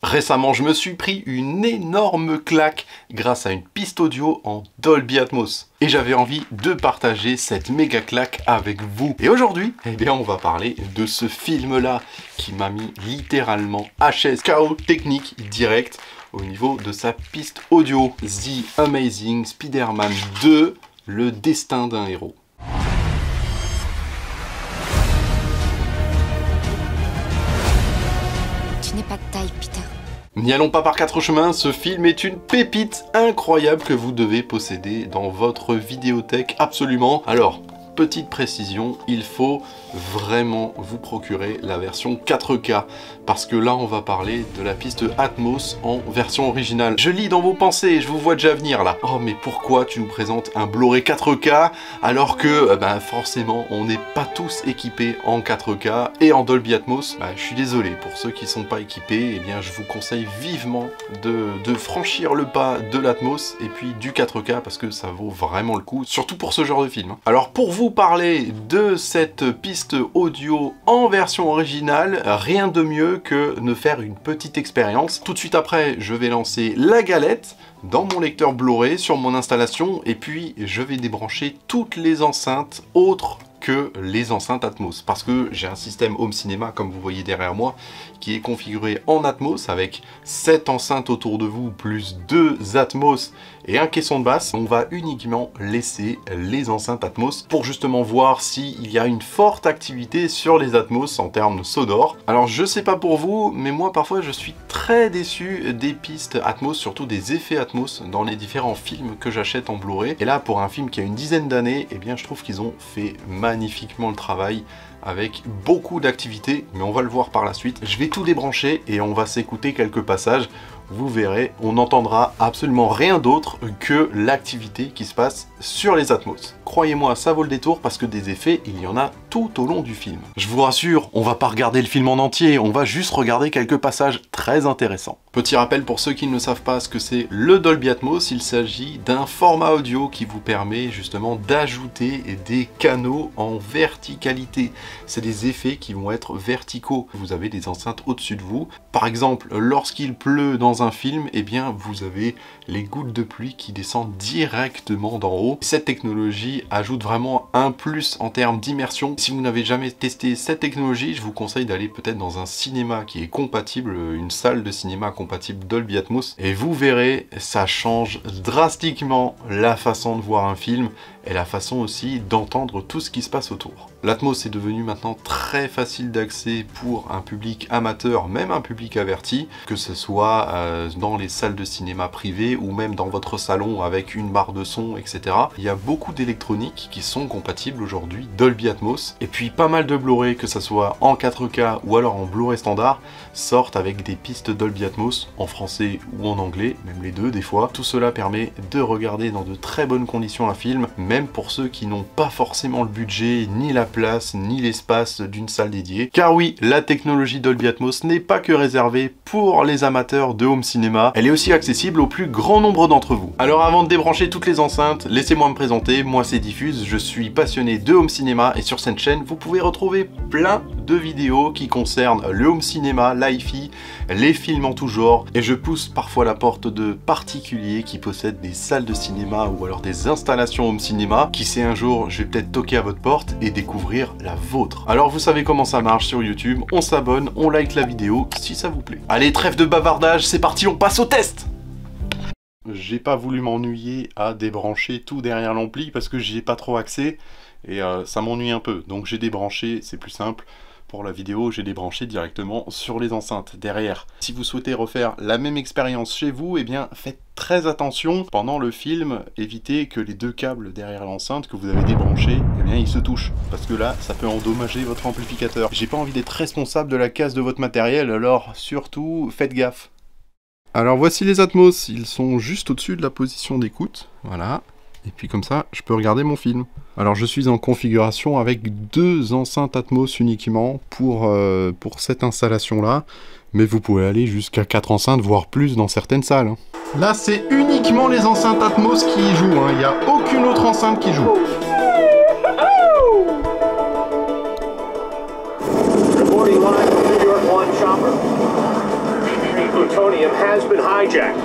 Récemment, je me suis pris une énorme claque grâce à une piste audio en Dolby Atmos. Et j'avais envie de partager cette méga claque avec vous. Et aujourd'hui, eh bien, on va parler de ce film-là qui m'a mis littéralement HS, KO technique direct au niveau de sa piste audio. The Amazing Spider-Man 2, le destin d'un héros. Tu n'es pas de taille, Peter. N'y allons pas par quatre chemins, ce film est une pépite incroyable que vous devez posséder dans votre vidéothèque absolument. Alors, petite précision, il faut vraiment vous procurer la version 4K parce que là on va parler de la piste Atmos en version originale. Je lis dans vos pensées, je vous vois déjà venir là. Oh mais pourquoi tu nous présentes un Blu-ray 4K alors que forcément on n'est pas tous équipés en 4K et en Dolby Atmos. Je suis désolé pour ceux qui ne sont pas équipés, eh bien je vous conseille vivement de franchir le pas de l'Atmos et puis du 4K parce que ça vaut vraiment le coup, surtout pour ce genre de film. Alors pour vous parler de cette piste audio en version originale, rien de mieux que de faire une petite expérience. Tout de suite après, je vais lancer la galette dans mon lecteur Blu-ray sur mon installation et puis je vais débrancher toutes les enceintes autres que les enceintes Atmos parce que j'ai un système home cinéma comme vous voyez derrière moi qui est configuré en Atmos avec 7 enceintes autour de vous plus 2 Atmos et un caisson de basse. On va uniquement laisser les enceintes Atmos pour justement voir s'il y a une forte activité sur les Atmos en termes sonores. Alors je sais pas pour vous, mais moi parfois je suis très déçu des pistes Atmos, surtout des effets Atmos dans les différents films que j'achète en Blu-ray. Et là pour un film qui a une dizaine d'années, eh bien je trouve qu'ils ont fait magnifiquement le travail avec beaucoup d'activités, mais on va le voir par la suite. Je vais tout débrancher et on va s'écouter quelques passages. Vous verrez, on n'entendra absolument rien d'autre que l'activité qui se passe sur les Atmos. Croyez-moi, ça vaut le détour parce que des effets, il y en a tout au long du film. Je vous rassure, on va pas regarder le film en entier, on va juste regarder quelques passages très intéressants. Petit rappel pour ceux qui ne savent pas ce que c'est le Dolby Atmos, il s'agit d'un format audio qui vous permet justement d'ajouter des canaux en verticalité. C'est des effets qui vont être verticaux. Vous avez des enceintes au-dessus de vous. Par exemple, lorsqu'il pleut dans un film, eh bien vous avez les gouttes de pluie qui descendent directement d'en haut. Cette technologie ajoute vraiment un plus en termes d'immersion. Si vous n'avez jamais testé cette technologie, je vous conseille d'aller peut-être dans un cinéma qui est compatible, une salle de cinéma compatible Dolby Atmos, et vous verrez, ça change drastiquement la façon de voir un film et la façon aussi d'entendre tout ce qui se passe autour. L'Atmos est devenu maintenant très facile d'accès pour un public amateur, même un public averti, que ce soit dans les salles de cinéma privées ou même dans votre salon avec une barre de son, etc. Il y a beaucoup d'électroniques qui sont compatibles aujourd'hui Dolby Atmos, et puis pas mal de Blu-ray, que ce soit en 4K ou alors en Blu-ray standard, sortent avec des pistes Dolby Atmos en français ou en anglais, même les deux des fois. Tout cela permet de regarder dans de très bonnes conditions un film, même pour ceux qui n'ont pas forcément le budget, ni la place, ni l'espace d'une salle dédiée. Car oui, la technologie Dolby Atmos n'est pas que réservée pour les amateurs de home cinéma, elle est aussi accessible au plus grand nombre d'entre vous. Alors avant de débrancher toutes les enceintes, laissez-moi me présenter, moi c'est Diffuse, je suis passionné de home cinéma et sur cette chaîne, vous pouvez retrouver plein de vidéos qui concernent le home cinéma, l'hi-fi, les films en tout genre, et je pousse parfois la porte de particuliers qui possèdent des salles de cinéma ou alors des installations home cinéma. Qui sait, un jour je vais peut-être toquer à votre porte et découvrir la vôtre. Alors vous savez comment ça marche sur YouTube, on s'abonne, on like la vidéo si ça vous plaît. Allez, trêve de bavardage, c'est parti, on passe au test. J'ai pas voulu m'ennuyer à débrancher tout derrière l'ampli parce que j'y ai pas trop accès et ça m'ennuie un peu, donc j'ai débranché, c'est plus simple. Pour la vidéo, j'ai débranché directement sur les enceintes derrière. Si vous souhaitez refaire la même expérience chez vous, eh bien faites très attention. Pendant le film, évitez que les deux câbles derrière l'enceinte que vous avez débranchés, eh bien ils se touchent. Parce que là, ça peut endommager votre amplificateur. J'ai pas envie d'être responsable de la casse de votre matériel, alors surtout, faites gaffe. Alors voici les Atmos, ils sont juste au-dessus de la position d'écoute, voilà. Et puis comme ça, je peux regarder mon film. Alors je suis en configuration avec 2 enceintes Atmos uniquement pour cette installation-là. Mais vous pouvez aller jusqu'à 4 enceintes, voire plus dans certaines salles. Là, c'est uniquement les enceintes Atmos qui jouent, hein. Il n'y a aucune autre enceinte qui joue. pandemonium has been hijacked.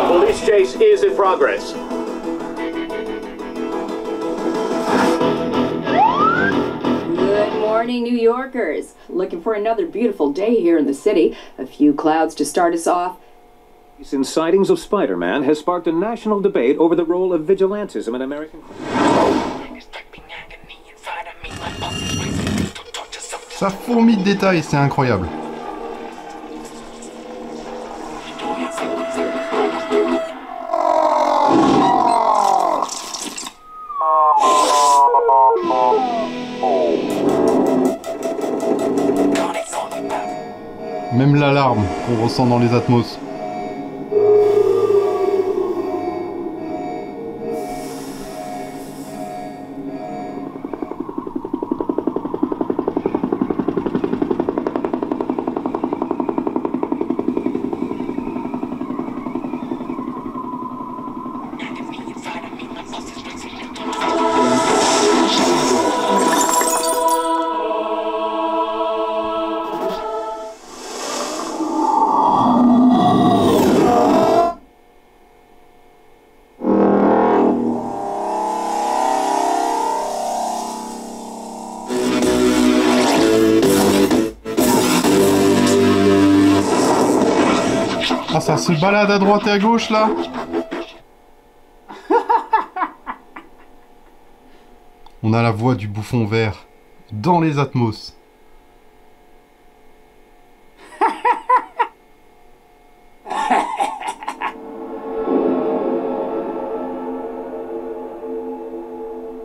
Police chase is in progress. Good morning, New Yorkers. Looking for another beautiful day here in the city. A few clouds to start us off. Recent sightings of Spider-Man has sparked a national debate over the role of vigilantism in American... Ça fourmille de détails, c'est incroyable. Même l'alarme qu'on ressent dans les Atmos. Ah, ça se balade à droite et à gauche, là. On a la voix du bouffon vert dans les Atmos.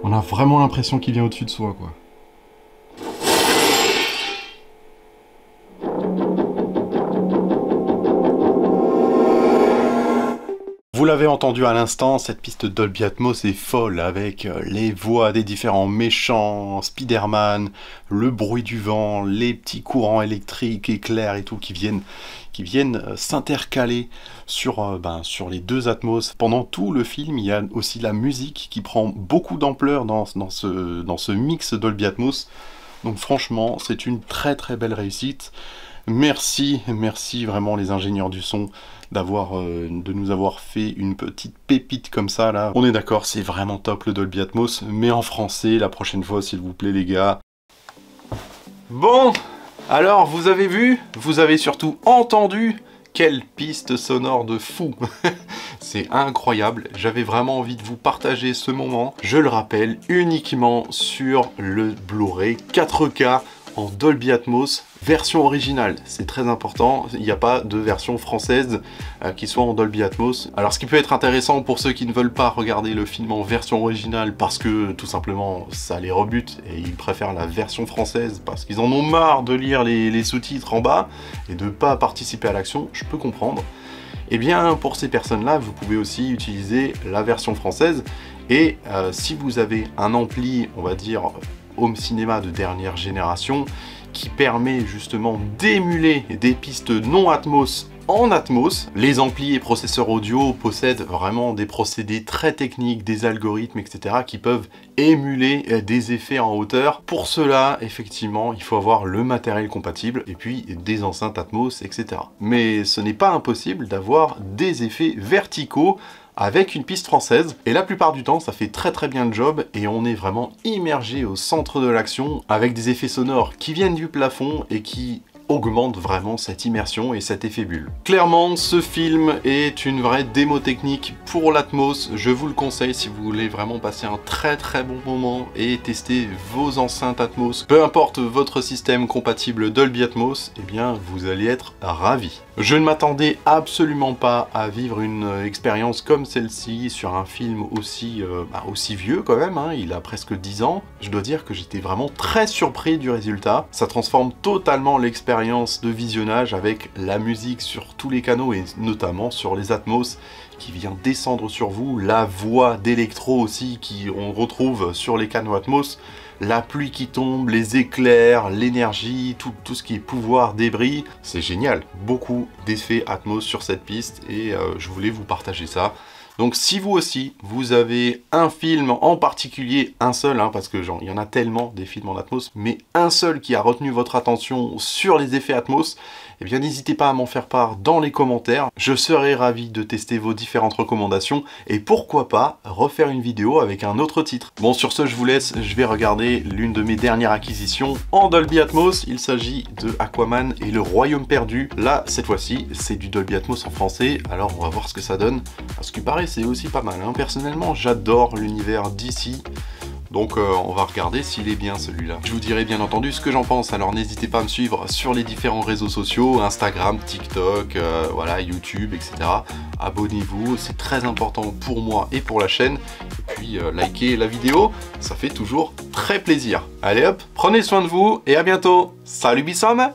On a vraiment l'impression qu'il vient au-dessus de soi, quoi. Vous l'avez entendu à l'instant, cette piste Dolby Atmos est folle avec les voix des différents méchants, Spider-Man, le bruit du vent, les petits courants électriques, éclairs et tout qui viennent s'intercaler sur les deux Atmos. Pendant tout le film, il y a aussi la musique qui prend beaucoup d'ampleur dans ce mix Dolby Atmos. Donc franchement, c'est une très très belle réussite. Merci vraiment les ingénieurs du son de nous avoir fait une petite pépite comme ça là. On est d'accord, c'est vraiment top le Dolby Atmos, mais en français la prochaine fois s'il vous plaît les gars. Bon, alors vous avez vu, vous avez surtout entendu, quelle piste sonore de fou. C'est incroyable, j'avais vraiment envie de vous partager ce moment. Je le rappelle, uniquement sur le Blu-ray 4K en Dolby Atmos, version originale, c'est très important, il n'y a pas de version française qui soit en Dolby Atmos. Alors ce qui peut être intéressant pour ceux qui ne veulent pas regarder le film en version originale parce que tout simplement ça les rebute et ils préfèrent la version française parce qu'ils en ont marre de lire les sous-titres en bas et de ne pas participer à l'action, je peux comprendre. Et bien pour ces personnes-là, vous pouvez aussi utiliser la version française et si vous avez un ampli, on va dire, home cinéma de dernière génération qui permet justement d'émuler des pistes non Atmos en Atmos. Les amplis et processeurs audio possèdent vraiment des procédés très techniques, des algorithmes, etc. qui peuvent émuler des effets en hauteur. Pour cela, effectivement, il faut avoir le matériel compatible et puis des enceintes Atmos, etc. Mais ce n'est pas impossible d'avoir des effets verticaux avec une piste française, et la plupart du temps ça fait très très bien le job et on est vraiment immergé au centre de l'action avec des effets sonores qui viennent du plafond et qui augmente vraiment cette immersion et cet effet bulle. Clairement, ce film est une vraie démo technique pour l'Atmos. Je vous le conseille si vous voulez vraiment passer un très très bon moment et tester vos enceintes Atmos. Peu importe votre système compatible Dolby Atmos, eh bien vous allez être ravis. Je ne m'attendais absolument pas à vivre une expérience comme celle-ci sur un film aussi vieux quand même, hein, il a presque 10 ans. Je dois dire que j'étais vraiment très surpris du résultat. Ça transforme totalement l'expérience de visionnage avec la musique sur tous les canaux et notamment sur les Atmos qui vient descendre sur vous, la voix d'électro aussi qu'on retrouve sur les canaux Atmos, la pluie qui tombe, les éclairs, l'énergie, tout ce qui est pouvoir, débris, c'est génial. Beaucoup d'effets Atmos sur cette piste et je voulais vous partager ça. Donc si vous aussi, vous avez un film en particulier, un seul, hein, parce que genre, il y en a tellement des films en Atmos, mais un seul qui a retenu votre attention sur les effets Atmos, eh bien n'hésitez pas à m'en faire part dans les commentaires. Je serai ravi de tester vos différentes recommandations et pourquoi pas refaire une vidéo avec un autre titre. Bon, sur ce, je vous laisse, je vais regarder l'une de mes dernières acquisitions en Dolby Atmos. Il s'agit de Aquaman et le Royaume perdu. Là, cette fois-ci, c'est du Dolby Atmos en français, alors on va voir ce que ça donne. À ce qui paraît, c'est aussi pas mal, hein. Personnellement, j'adore l'univers d'ici. Donc on va regarder s'il est bien celui-là. Je vous dirai bien entendu ce que j'en pense, alors n'hésitez pas à me suivre sur les différents réseaux sociaux, Instagram, TikTok, voilà, YouTube, etc. Abonnez-vous, c'est très important pour moi et pour la chaîne. Et puis likez la vidéo, ça fait toujours très plaisir. Allez hop, prenez soin de vous et à bientôt. Salut Bissom!